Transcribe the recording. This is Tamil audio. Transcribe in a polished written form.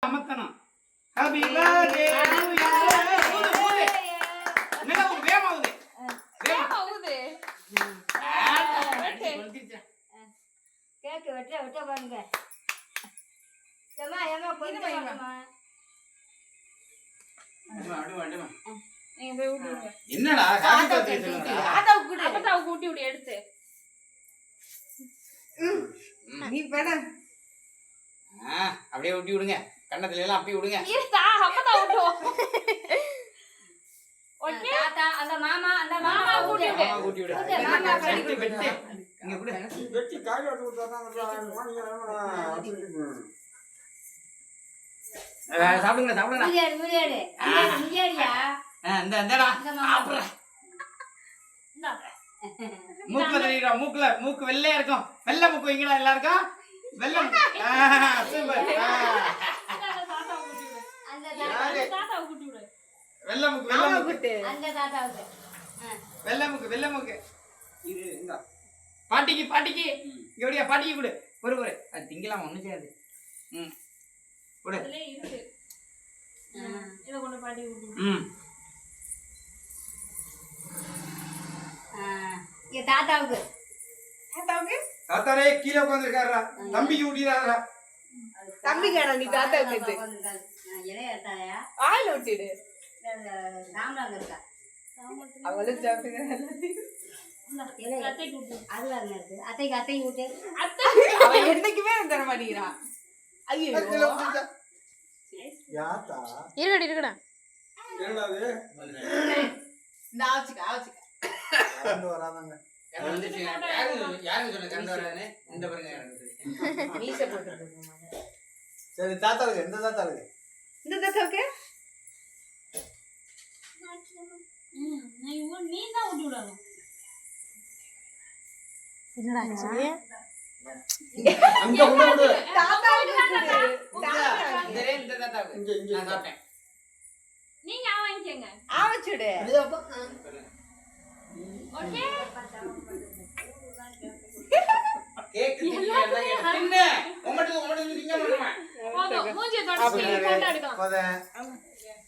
அமத்தனம். Happy birthday to you. ஊது ஊது. என்னடா ஒரு வேமாவுது. வேமாவுது. கேக் வெட்ட பாருங்க. ஏமா கொஞ்சம் வாங்கம்மா. அடிமா. நீங்க போய் ஊட்டி விடுங்க. என்னடா ஹாப்பி பர்த்டே சொல்லுங்க. அப்பதாவுக்கு ஊட்டி விடு எடுத்து. நீ பேட. அப்படியே ஊட்டி விடுங்க. கண்ணத்துல எல்லாம் அப்படியே விடுங்க. இருடா அப்பதா ஊட்டுவோம். ஓகே தாத்தா அந்த மாமா ஊட்டி விடு. மாமா ஊட்டி விடு. மாமா வெட்டி வெட்டி. இங்க விடு. வெட்டி காய் வாட்டி கொடுத்தாதான் சாப்பிடுங்க. முரியாடியா இந்தடா. இந்த மாமா மூக்குல தெரியுறா. மூக்கு வெள்ளையா இருக்கும். வெள்ளை மூக்கு வைங்கடா எல்லாருக்கும். வெள்ளை சூப்பர். அந்த தாத்தாவுக்கு ஊட்டி விடு. வெள்ளை மூக்கு. அந்த தாத்தாவுக்கு வெள்ளை மூக்கு. இது இந்த பாட்டிக்கு எப்படியா பாட்டிக்கு கொடு. ஒரு அது திங்கலாம் ஒண்ணு செய்யாது. கொடு. அதுலயே இருக்கு. இத கொண்டு பாட்டி ஊட்டி விடு. இங்க தாத்தாவுக்கு தாத்தாரே கீழே உட்கார்ந்திருக்காரா. தம்பிக்கு ஊட்டிறாரா. தம்பி கேடா நீ தாத்தாவுக்கு இலைய எடுத்தாயா ஆயில் ஊட்டிடு. சாம்பார் இருக்கா அவளும் சாப்பிட்டுங்க. அத்தைக்கு ஊட்டு. அதுல இருக்கு அத்தைக்கு ஊட்டு அவன் என்னைக்குமே தர மாட்டேங்கிறான். ஐயோ யாத்தா இருக்கடா. என்னடாது இந்த ஆச்சுக்க கண்டு வராதாங்க. யாருங்க சொன்ன கண்டு வராதுன்னு? இந்த பாருங்க. மீசை போட்டு. சரி தாத்தாளுக்கு எந்த தாத்தாளுக்கு இந்த தாத்தாவுக்கு நீ தான் ஊட்டி விடணும். அங்க கொண்டு தாத்தாவுக்கு இந்த தாத்தாவுக்கு நான் சாப்பிட்டேன். நீங்க வாங்கிக்கங்க. ஆவச்சுடு. ஓகே கேக் திங்க. உம்மட்டு திங்க மாட்டேன். போதும் மூஞ்சிய தொடச்சி போட்டோ எடுக்கலாம். போதே